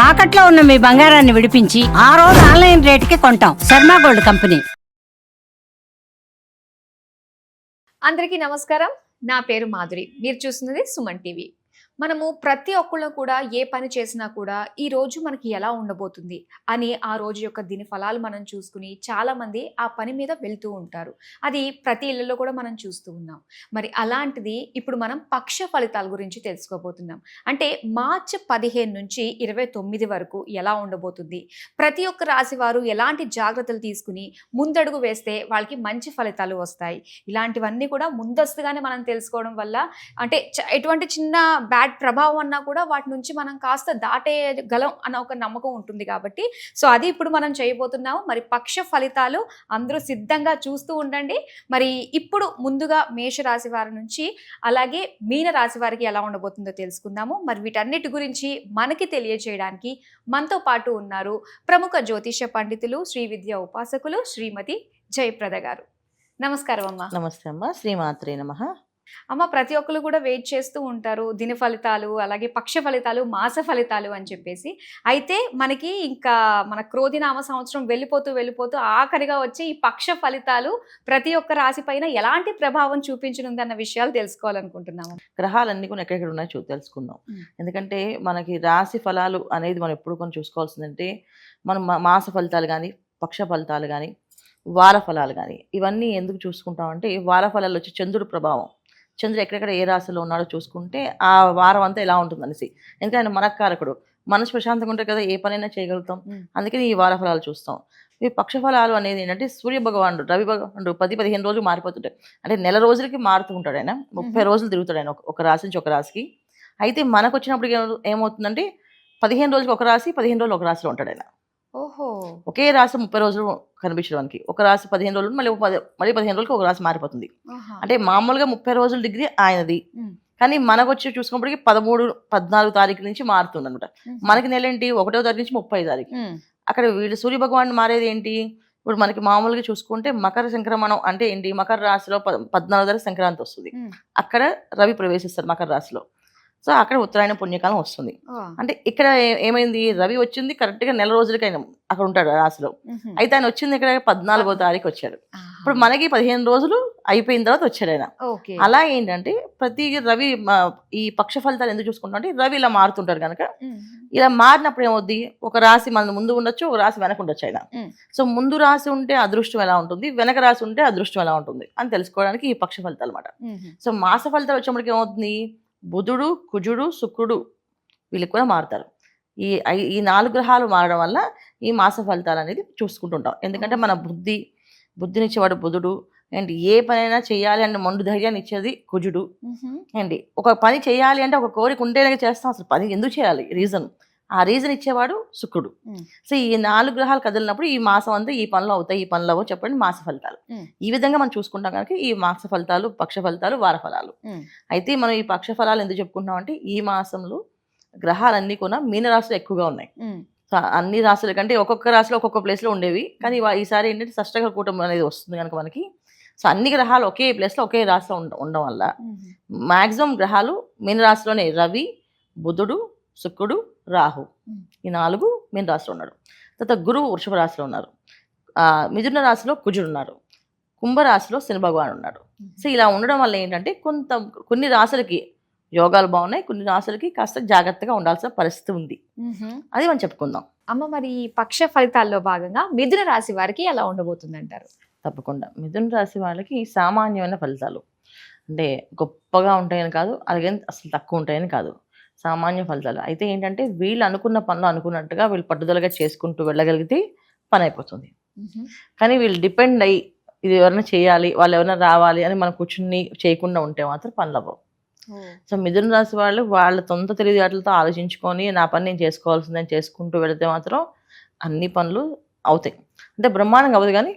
తాకట్లో ఉన్న మీ బంగారాన్ని విడిపించి ఆ రోజు ఆన్లైన్ రేటుకి కొంటాం. Sharma gold company. అందరికీ నమస్కారం. నా పేరు మాధురి. మీరు చూస్తున్నది సుమన్ టీవీ. మనము ప్రతి ఒక్కళ్ళు కూడా ఏ పని చేసినా కూడా ఈ రోజు మనకి ఎలా ఉండబోతుంది అని ఆ రోజు యొక్క దిన ఫలాలు మనం చూసుకుని చాలామంది ఆ పని మీద వెళ్తూ ఉంటారు. అది ప్రతి ఇళ్లలో కూడా మనం చూస్తూ ఉన్నాం. మరి అలాంటిది ఇప్పుడు మనం పక్ష ఫలితాల గురించి తెలుసుకోబోతున్నాం. అంటే మార్చి 15 నుంచి 29 వరకు ఎలా ఉండబోతుంది, ప్రతి ఒక్క రాశి వారు ఎలాంటి జాగ్రత్తలు తీసుకుని ముందడుగు వేస్తే వాళ్ళకి మంచి ఫలితాలు వస్తాయి. ఇలాంటివన్నీ కూడా ముందస్తుగానే మనం తెలుసుకోవడం వల్ల అంటే ఎటువంటి చిన్న బ్యాడ్ ప్రభావం అన్నా కూడా వాటి నుంచి మనం కాస్త దాటేయగలం అన్న ఒక నమ్మకం ఉంటుంది. కాబట్టి అది ఇప్పుడు మనం చేయబోతున్నాము. మరి పక్ష ఫలితాలు అందరూ సిద్ధంగా చూస్తూ ఉండండి. మరి ఇప్పుడు ముందుగా మేషరాశి వారి నుంచి అలాగే మీన రాశి వారికి ఎలా ఉండబోతుందో తెలుసుకుందాము. మరి వీటన్నిటి గురించి మనకి తెలియజేయడానికి మనతో పాటు ఉన్నారు ప్రముఖ జ్యోతిష పండితులు, శ్రీ విద్యా ఉపాసకులు శ్రీమతి జయప్రద గారు. నమస్కారం అమ్మ. నమస్తే అమ్మ. శ్రీమాత్రే నమః. అమ్మ, ప్రతి ఒక్కరు కూడా వెయిట్ చేస్తూ ఉంటారు దిన ఫలితాలు, అలాగే పక్ష ఫలితాలు, మాస ఫలితాలు అని చెప్పేసి. అయితే మనకి ఇంకా మన క్రోధినామ సంవత్సరం వెళ్ళిపోతూ ఆఖరిగా వచ్చి ఈ పక్ష ఫలితాలు ప్రతి ఒక్క రాశి పైన ఎలాంటి ప్రభావం చూపించనుంది అన్న విషయాలు తెలుసుకోవాలనుకుంటున్నాము. గ్రహాలన్నీ కూడా ఎక్కడెక్కడ ఉన్నాయో తెలుసుకుందాం. ఎందుకంటే మనకి రాశి ఫలాలు అనేది మనం ఎప్పుడు కొన్ని చూసుకోవాల్సిందంటే మనం మాస ఫలితాలు కానీ, పక్ష ఫలితాలు కానీ, వార ఫలాలు కానీ ఇవన్నీ ఎందుకు చూసుకుంటామంటే వార ఫలాలు వచ్చి చంద్రుడి ప్రభావం, చంద్రుడు ఎక్కడెక్కడ ఏ రాశిలో ఉన్నాడో చూసుకుంటే ఆ వారం అంతా ఎలా ఉంటుంది అనేసి. ఎందుకంటే ఆయన మనకారకుడు, మనసు ప్రశాంతంగా ఉంటే కదా ఏ పనైనా చేయగలుగుతాం. అందుకని ఈ వార ఫలాలు చూస్తాం. ఈ పక్ష ఫలాలు అనేది ఏంటంటే సూర్య భగవానుడు, రవి భగవానుడు 10-15 రోజులు మారిపోతుంటాయి. అంటే నెల రోజులకి మారుతూ ఉంటాడు ఆయన. 30 రోజులు తిరుగుతాడు ఆయన ఒక రాశి నుంచి ఒక రాశికి. అయితే మనకు వచ్చినప్పుడు ఏమవుతుందంటే 15 రోజులకి ఒక రాశి, 15 రోజులు ఒక రాశిలో ఉంటాడు ఆయన. ఓహో. ఒకే రాశి 30 రోజులు కనిపించడానికి, ఒక రాశి 15 రోజులు, మళ్ళీ 15 రోజులకి ఒక రాశి మారిపోతుంది. అంటే మామూలుగా 30 రోజుల డిగ్రీ ఆయనది, కానీ మనకు వచ్చి చూసుకున్నప్పటికీ 13-14 తారీఖు నుంచి మారుతుంది అనమాట. మనకి నెల ఏంటి 1వ తారీఖు నుంచి 30వ తారీఖు. అక్కడ వీళ్ళు సూర్య భగవాన్ మారేది ఏంటి, ఇప్పుడు మనకి మామూలుగా చూసుకుంటే మకర సంక్రమణం అంటే ఏంటి, మకర రాశిలో 14వ తారీఖు సంక్రాంతి వస్తుంది. అక్కడ రవి ప్రవేశిస్తారు మకర రాశిలో. సో అక్కడ ఉత్తరాయణ పుణ్యకాలం వస్తుంది. అంటే ఇక్కడ ఏమైంది, రవి వచ్చింది కరెక్ట్గా నెల రోజులకి ఆయన అక్కడ ఉంటాడు రాశిలో. అయితే ఆయన వచ్చింది ఇక్కడ 14వ తారీఖు వచ్చాడు. ఇప్పుడు మనకి 15 రోజులు అయిపోయిన తర్వాత వచ్చాడు ఆయన. అలా ఏంటంటే ప్రతి రవి ఈ పక్ష ఫలితాలు ఎందుకు చూసుకుంటాం అంటే రవి ఇలా మారుతుంటారు కనుక ఇలా మారినప్పుడు ఏమవుద్ది, ఒక రాశి మన ముందు ఉండొచ్చు, ఒక రాశి వెనక ఉండొచ్చు ఆయన. సో ముందు రాశి ఉంటే అదృష్టం ఎలా ఉంటుంది, వెనక రాశి ఉంటే అదృష్టం ఎలా ఉంటుంది అని తెలుసుకోవడానికి ఈ పక్ష ఫలితాలు అనమాట. సో మాస ఫలితాలు వచ్చేప్పటికి ఏమవుతుంది, బుధుడు, కుజుడు, శుక్రుడు వీళ్ళు కూడా మారుతారు. ఈ 4 గ్రహాలు మారడం వల్ల ఈ మాస ఫలితాలు అనేది చూసుకుంటుంటాం. ఎందుకంటే మన బుద్ధినిచ్చేవాడు బుధుడు అండ్ ఏ పనైనా చేయాలి అంటే మొండు ధైర్యాన్ని ఇచ్చేది కుజుడు అండి. ఒక పని చేయాలి అంటే ఒక కోరిక ఉంటేనే చేస్తాం, అసలు పని ఎందుకు చేయాలి ఆ రీజన్ ఇచ్చేవాడు శుక్రుడు. సో ఈ 4 గ్రహాలు కదిలినప్పుడు ఈ మాసం అంతా ఈ పనులు అవుతాయి, ఈ పనులు అవ్వవు చెప్పండి మాస ఫలితాలు. ఈ విధంగా మనం చూసుకుంటాం కనుక ఈ మాస ఫలితాలు, పక్ష ఫలితాలు, వార ఫలాలు. అయితే మనం ఈ పక్ష ఫలాలు ఎందుకు చెప్పుకుంటాం అంటే ఈ మాసంలో గ్రహాలన్నీ కూడా మీనరాశులు ఎక్కువగా ఉన్నాయి. అన్ని రాశుల కంటే ఒక్కొక్క రాశిలో ఒక్కొక్క ప్లేస్లో ఉండేవి, కానీ ఈసారి ఏంటంటే షష్టగ్రహ కూటమి అనేది వస్తుంది కనుక మనకి. సో అన్ని గ్రహాలు ఒకే ప్లేస్లో ఒకే రాశిలో ఉండడం వల్ల మ్యాక్సిమం గ్రహాలు మీనరాశిలోనే రవి, బుధుడు, శుక్రుడు, రాహు ఈ 4 మీన రాశిలో ఉన్నాడు. తర్వాత గురువు వృషభ రాశిలో ఉన్నారు, మిథున రాశిలో కుజుడు ఉన్నారు, కుంభరాశిలో శని భగవాన్ ఉన్నాడు. సో ఇలా ఉండడం వల్ల ఏంటంటే కొన్ని రాశులకి యోగాలు బాగున్నాయి, కొన్ని రాశులకి కాస్త జాగ్రత్తగా ఉండాల్సిన పరిస్థితి ఉంది. అది మనం చెప్పుకుందాం. అమ్మ, మరి ఈ పక్ష ఫలితాల్లో భాగంగా మిథున రాశి వారికి ఎలా ఉండబోతుంది అంటారు? తప్పకుండా మిథున రాశి వాళ్ళకి సామాన్యమైన ఫలితాలు, అంటే గొప్పగా ఉంటాయని కాదు, అలాగే అసలు తక్కువ ఉంటాయని కాదు, సామాన్య ఫలితాలు. అయితే ఏంటంటే వీళ్ళు అనుకున్న పనులు అనుకున్నట్టుగా వీళ్ళు పట్టుదలగా చేసుకుంటూ వెళ్ళగలిగితే పని అయిపోతుంది. కానీ వీళ్ళు డిపెండ్ అయ్యి ఇది ఎవరైనా చేయాలి, వాళ్ళు ఎవరైనా రావాలి అని మనం కూర్చుని చేయకుండా ఉంటే మాత్రం పనులు అవ్వవు. సో మిథున రాశి వాళ్ళు వాళ్ళ సొంత తెలివితేటలతో ఆలోచించుకొని నా పని నేను చేసుకోవాల్సిందని చేసుకుంటూ వెళితే మాత్రం అన్ని పనులు అవుతాయి. అంటే బ్రహ్మాండంగా అవ్వదు కానీ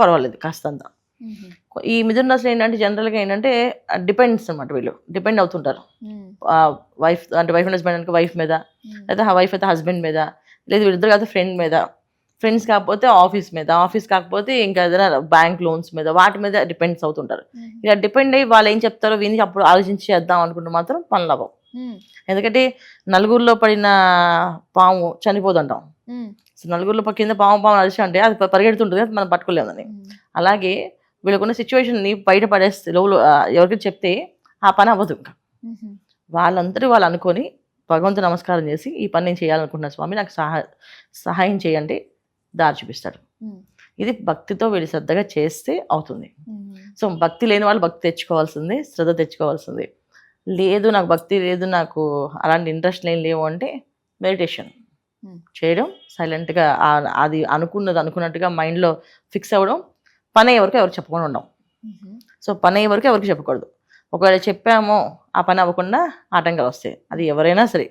పర్వాలేదు కాస్తంత. ఈ మిథున రాశిలో ఏంటంటే జనరల్గా ఏంటంటే డిపెండ్స్ అనమాట, వీళ్ళు డిపెండ్ అవుతుంటారు. వైఫ్ అంటే వైఫ్ అండ్ హస్బెండ్ అంటే వైఫ్ మీద, లేదా వైఫ్ అయితే హస్బెండ్ మీద, లేదా వీళ్ళిద్దరు కాకపోతే ఫ్రెండ్ మీద, ఫ్రెండ్స్ కాకపోతే ఆఫీస్ మీద, ఆఫీస్ కాకపోతే ఇంకా ఏదైనా బ్యాంక్ లోన్స్ మీద, వాటి మీద డిపెండ్స్ అవుతుంటారు. ఇలా డిపెండ్ అయ్యి వాళ్ళు ఏం చెప్తారో విని అప్పుడు ఆలోచించి చేద్దాం అనుకుంటే మాత్రం పనులు అవ్వవు. ఎందుకంటే నలుగురిలో పడిన పాము చనిపోదు అంటాం. సో నలుగురిలో కింద పాము అరిచి అంటే అది పరిగెడుతుంటుంది, మనం పట్టుకోలేదని. అలాగే వీళ్ళకున్న సిచ్యువేషన్ని బయట పడేస్తే ఎవరికి చెప్తే ఆ పని అవ్వదు. ఇంకా వాళ్ళందరూ వాళ్ళు అనుకొని భగవంతుడు నమస్కారం చేసి ఈ పని నేను చేయాలనుకుంటున్నా స్వామి, నాకు సహాయం చేయండి, దారి చూపిస్తాడు. ఇది భక్తితో వీళ్ళు శ్రద్ధగా చేస్తే అవుతుంది. సో భక్తి లేని వాళ్ళు భక్తి తెచ్చుకోవాల్సింది, శ్రద్ధ తెచ్చుకోవాల్సింది. లేదు నాకు భక్తి లేదు, నాకు అలాంటి ఇంట్రెస్ట్ లేవు అంటే మెడిటేషన్ చేయడం, సైలెంట్గా అది అనుకున్నట్టుగా మైండ్లో ఫిక్స్ అవ్వడం, పని అయ్యే వరకు ఎవరికి చెప్పకుండా ఉండడం. సో పని అయ్యే వరకు ఎవరికి చెప్పకూడదు. ఒకవేళ చెప్పామో ఆ పని అవ్వకుండా ఆటంకాలు వస్తాయి. అది ఎవరైనా సరే,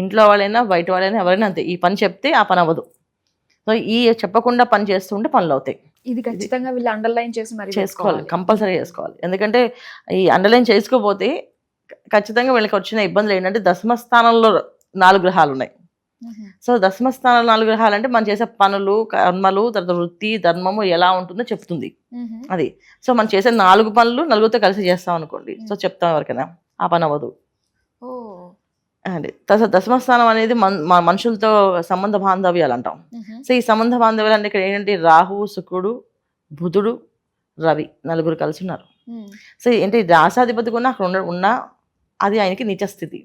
ఇంట్లో వాళ్ళైనా బయట వాళ్ళైనా ఎవరైనా అంతే. ఈ పని చెప్తే ఆ పని అవ్వదు. సో ఈ చెప్పకుండా పని చేస్తుంటే పనులు అవుతాయి. ఇది ఖచ్చితంగా వీళ్ళు అండర్లైన్ చేసి మరి చేసుకోవాలి, కంపల్సరీ చేసుకోవాలి. ఎందుకంటే ఈ అండర్లైన్ చేసుకోకపోతే ఖచ్చితంగా వీళ్ళకి వచ్చిన ఇబ్బందులు ఏంటంటే దశమ స్థానంలో 4 గ్రహాలు ఉన్నాయి. సో దశమ స్థానంలో 4 గ్రహాలు అంటే మనం చేసే పనులు, కర్మలు, తర్వాత వృత్తి, ధర్మము ఎలా ఉంటుందో చెప్తుంది అది. సో మనం చేసే 4 పనులు నలుగురితో కలిసి చేస్తాం అనుకోండి, సో చెప్తాం ఎవరికైనా, ఆ పని అవ్వదు. అండి దశమ స్థానం అనేది మనుషులతో సంబంధ బాంధవ్యాలు అంటాం. సో ఈ సంబంధ బాంధవ్యాలు అంటే ఇక్కడ ఏంటంటే రాహువు, శుక్రుడు, బుధుడు, రవి 4 కలిసి ఉన్నారు. సో ఏంటి రాశాధిపతి కూడా అక్కడ ఉన్నా అది ఆయనకి నీచ స్థితి.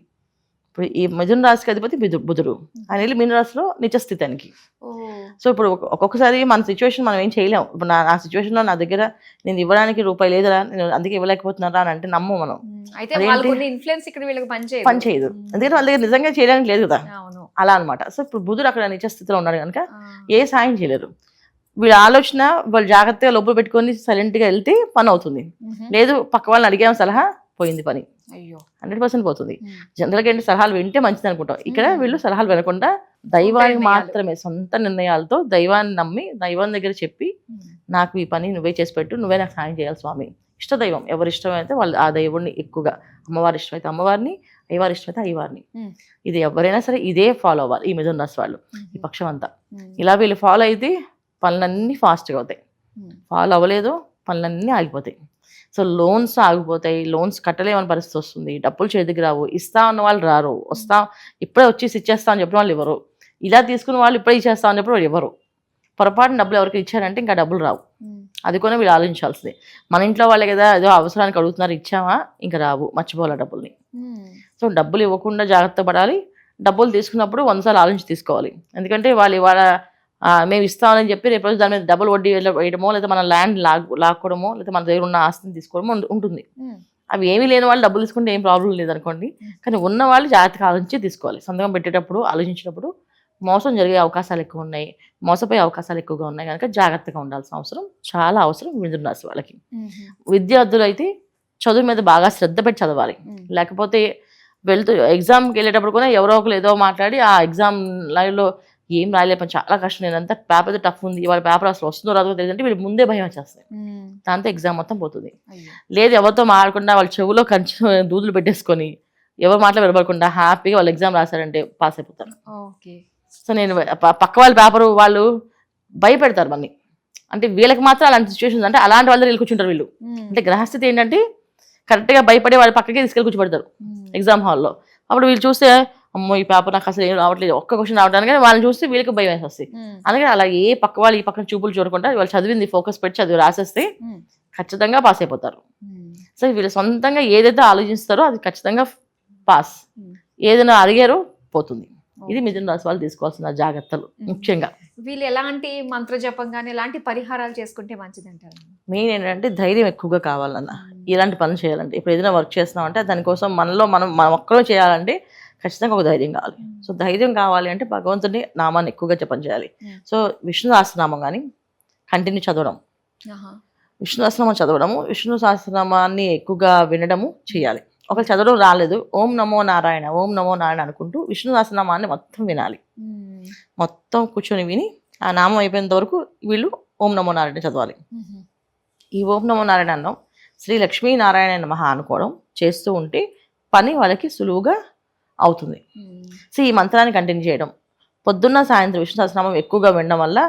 ఇప్పుడు ఈ మిథున రాశికి అధిపతి బుధుడు, ఆయన వెళ్ళి మీన రాశిలో నీచ స్థితి ఆయనకి. సో ఇప్పుడు ఒక్కొక్కసారి మన సిచ్యువేషన్ మనం ఏం చేయలేం. ఇప్పుడు నా సిచ్యువేషన్లో నా దగ్గర నేను ఇవ్వడానికి రూపాయి లేదురా, నేను అందుకే ఇవ్వలేకపోతున్నారా అని అంటే నమ్ము మనం, పని చేయదు. ఎందుకంటే వాళ్ళ దగ్గర నిజంగా చేయడానికి లేదు కదా, అలా అనమాట. సో ఇప్పుడు బుధుడు అక్కడ నీచ స్థితిలో ఉన్నాడు కనుక ఏ సాయం చేయలేరు. వీళ్ళ ఆలోచన వాళ్ళు జాగ్రత్తగా లోపల పెట్టుకొని సైలెంట్గా వెళ్తే పని అవుతుంది. లేదు పక్క వాళ్ళని అడిగాం సలహా, పోయింది పని, 100% పోతుంది. జనరల్గా ఏంటి సలహాలు వింటే మంచిది అనుకుంటాం. ఇక్కడ వీళ్ళు సలహాలు వినకుండా దైవాన్ని మాత్రమే, సొంత నిర్ణయాలతో దైవాన్ని నమ్మి దైవం దగ్గర చెప్పి నాకు ఈ పని నువ్వే చేసి పెట్టు, నువ్వే నాకు సాయం చేయాలి స్వామి. ఇష్టదైవం ఎవరి ఇష్టమైతే వాళ్ళు ఆ దైవుడిని ఎక్కువగా, అమ్మవారి ఇష్టమైతే అమ్మవారిని, అయ్యవారి ఇష్టమైతే అయ్యవారిని, ఇది ఎవరైనా సరే ఇదే ఫాలో అవ్వాలి. ఈ మిథున రాశి వాళ్ళు ఈ పక్షం అంతా ఇలా వీళ్ళు ఫాలో అయితే పనులన్నీ ఫాస్ట్గా అవుతాయి. ఫాలో అవ్వలేదు పనులన్నీ ఆగిపోతాయి. సో లోన్స్ ఆగిపోతాయి, లోన్స్ కట్టలేమని పరిస్థితి వస్తుంది, డబ్బులు చేతికి రావు, ఇస్తా ఉన్న వాళ్ళు రారు, ఇప్పుడే వచ్చేసి ఇచ్చేస్తా అని చెప్పిన వాళ్ళు ఎవరు, ఇలా తీసుకున్న వాళ్ళు ఇప్పుడే ఇచ్చేస్తా అని చెప్పిన వాళ్ళు ఎవరు, పొరపాటున డబ్బులు ఎవరికి ఇచ్చారంటే ఇంకా డబ్బులు రావు. అది కూడా వీళ్ళు ఆలోచించాల్సిందే. మన ఇంట్లో వాళ్ళే కదా ఏదో అవసరానికి అడుగుతున్నారు, ఇచ్చామా ఇంకా రావు, మర్చిపోవాలి డబ్బుల్ని. సో డబ్బులు ఇవ్వకుండా జాగ్రత్త పడాలి. డబ్బులు తీసుకున్నప్పుడు 100 సార్లు ఆలోచించి తీసుకోవాలి. ఎందుకంటే వాళ్ళు ఇవాళ మేము ఇస్తామని చెప్పి రేపు రోజు దాని మీద డబుల్ వడ్డీ వేయడమో, లేదా మన ల్యాండ్ లాక్కోవడమో, లేదా మన దగ్గర ఉన్న ఆస్తిని తీసుకోవడమో ఉంటుంది. అవి ఏమీ లేని వాళ్ళు డబ్బులు తీసుకుంటే ఏం ప్రాబ్లం లేదనుకోండి, కానీ ఉన్న వాళ్ళు జాగ్రత్తగా ఆలోచించి తీసుకోవాలి. సంతకం పెట్టేటప్పుడు ఆలోచించినప్పుడు మోసం జరిగే అవకాశాలు ఎక్కువ ఉన్నాయి, మోసపోయే అవకాశాలు ఎక్కువగా ఉన్నాయి కనుక జాగ్రత్తగా ఉండాల్సిన అవసరం చాలా అవసరం మిథున రాశి వాళ్ళకి. విద్యార్థులు అయితే చదువు మీద బాగా శ్రద్ధ పెట్టి చదవాలి. లేకపోతే ఎగ్జామ్కి వెళ్ళేటప్పుడు కూడా ఎవరో ఒకరు ఏదో మాట్లాడి ఆ ఎగ్జామ్ లైవ్లో ఏం రాయలేపని చాలా కష్టం, నేనంతా పేపర్ టఫ్ ఉంది, వాళ్ళ పేపర్ అసలు వస్తుందో రాదో తెలియదంటే వీళ్ళు ముందే భయం వచ్చేస్తాయి. దాంతో ఎగ్జామ్ మొత్తం పోతుంది. లేదు ఎవరితో మాట్లాడకుండా వాళ్ళ చెవులో దూదులు పెట్టేసుకొని ఎవరు మాటలు వినబడకుండా హ్యాపీగా వాళ్ళు ఎగ్జామ్ రాశారంటే పాస్ అయిపోతారు. సో నేను పక్క వాళ్ళ పేపరు వాళ్ళు భయపెడతారు మళ్ళీ, అంటే వీళ్ళకి మాత్రం అలాంటి సిచ్యువేషన్స్, అంటే అలాంటి వాళ్ళ వీళ్ళు కూర్చుంటారు. వీళ్ళు అంటే గ్రహస్థితి ఏంటంటే కరెక్ట్గా భయపడే వాళ్ళ పక్కకే తీసుకెళ్ళి కూర్చోబెడతారు ఎగ్జామ్ హాల్లో. అప్పుడు వీళ్ళు చూస్తే అమ్మో ఈ పేపర్ నాకు అసలు ఏం రావట్లేదు, ఒక్క క్వశ్చన్ రావడానికి వాళ్ళని చూస్తే వీళ్ళకి భయం వేసి వస్తాయి. అందుకే అలా ఏ పక్క వాళ్ళు ఈ పక్కన చూపులు చూడకుండా వాళ్ళు చదివింది ఫోకస్ పెట్టి చదివి రాసేస్తే ఖచ్చితంగా పాస్ అయిపోతారు. సో వీళ్ళు సొంతంగా ఏదైతే ఆలోచిస్తారో అది ఖచ్చితంగా పాస్, ఏదైనా అడిగారో పోతుంది. ఇది మిథున రాశి వాళ్ళు తీసుకోవాల్సిన జాగ్రత్తలు. ముఖ్యంగా వీళ్ళు ఎలాంటి మంత్ర జపం కానీ ఎలాంటి పరిహారాలు చేసుకుంటే మంచిది అంటారు? మెయిన్ ఏంటంటే ధైర్యం ఎక్కువగా కావాలన్న, ఇలాంటి పనులు చేయాలంటే. ఇప్పుడు ఏదైనా వర్క్ చేస్తున్నామంటే దానికోసం మనలో మనం ఒక్కరూ చేయాలంటే ఖచ్చితంగా ఒక ధైర్యం కావాలి. సో ధైర్యం కావాలి అంటే భగవంతుని నామాన్ని ఎక్కువగా జపం చేయాలి. సో విష్ణు సహస్రనామం కానీ కంటిన్యూ చదవడం, విష్ణు సహస్రనామం చదవడము, విష్ణు సహస్రనామాన్ని ఎక్కువగా వినడము చేయాలి. ఒకవేళ చదవడం రాలేదు, ఓం నమో నారాయణ, ఓం నమో నారాయణ అనుకుంటూ విష్ణు సహస్రనామాన్ని మొత్తం వినాలి. మొత్తం కూర్చొని విని ఆ నామం అయిపోయేంత వరకు వీళ్ళు ఓం నమో నారాయణ చదవాలి. ఈ ఓం నమో నారాయణ అన్నం శ్రీ లక్ష్మీనారాయణ నమః అనుకోవడం చేస్తూ ఉంటే పని వాళ్ళకి సులువుగా అవుతుంది. సో ఈ మంత్రాన్ని కంటిన్యూ చేయడం, పొద్దున్న సాయంత్రం విష్ణు సహస్రనామం ఎక్కువగా వినడం వల్ల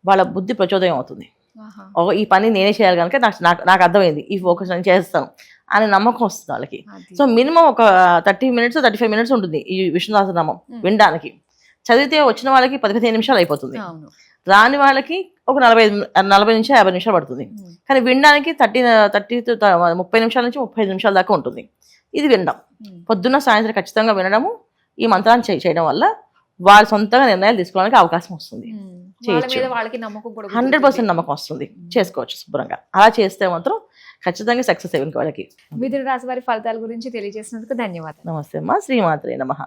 వాళ్ళ బుద్ధి ప్రచోదయం అవుతుంది. ఆహా. ఈ పని నేనే చేయాలి కనుక నాకు అర్థమైంది, ఈ ఫోకస్ నేను చేస్తాను అనే నమ్మకం వస్తుంది వాళ్ళకి. అది. సో మినిమం ఒక 30 minutes 35 minutes ఉంటుంది ఈ విష్ణు సహస్రనామం వినడానికి. చదివితే వచ్చిన వాళ్ళకి 10-15 నిమిషాలు అయిపోతుంది, అవును. రాని వాళ్ళకి ఒక 40 నుంచి 50 నిమిషాలు పడుతుంది. ఉమ్. కానీ వినడానికి 30 to 30 నిమిషాల నుంచి 35 నిమిషాల దాకా ఉంటుంది. ఇది వినడం ఉమ్. పొద్దున్న సాయంత్రం ఖచ్చితంగా వినడము, ఈ మంత్రాన్ని చేయడం వల్ల వాళ్ళు సొంతంగా నిర్ణయాలు తీసుకోవడానికి అవకాశం వస్తుంది. ఉమ్. వాళ్ళ చేయొచ్చు. మీద వాళ్ళకి నమ్మకం కూడా 100% నమ్మకం వస్తుంది, చేసుకోవచ్చు శుభ్రంగా. అలా చేస్తే మాత్రం ఖచ్చితంగా సక్సెస్ అయ్యింది వాళ్ళకి. మిథున రాశి వారి ఫలితాల గురించి తెలియజేసినందుకు ధన్యవాదాలు. నమస్తే అమ్మా, శ్రీమాత్రే నమః.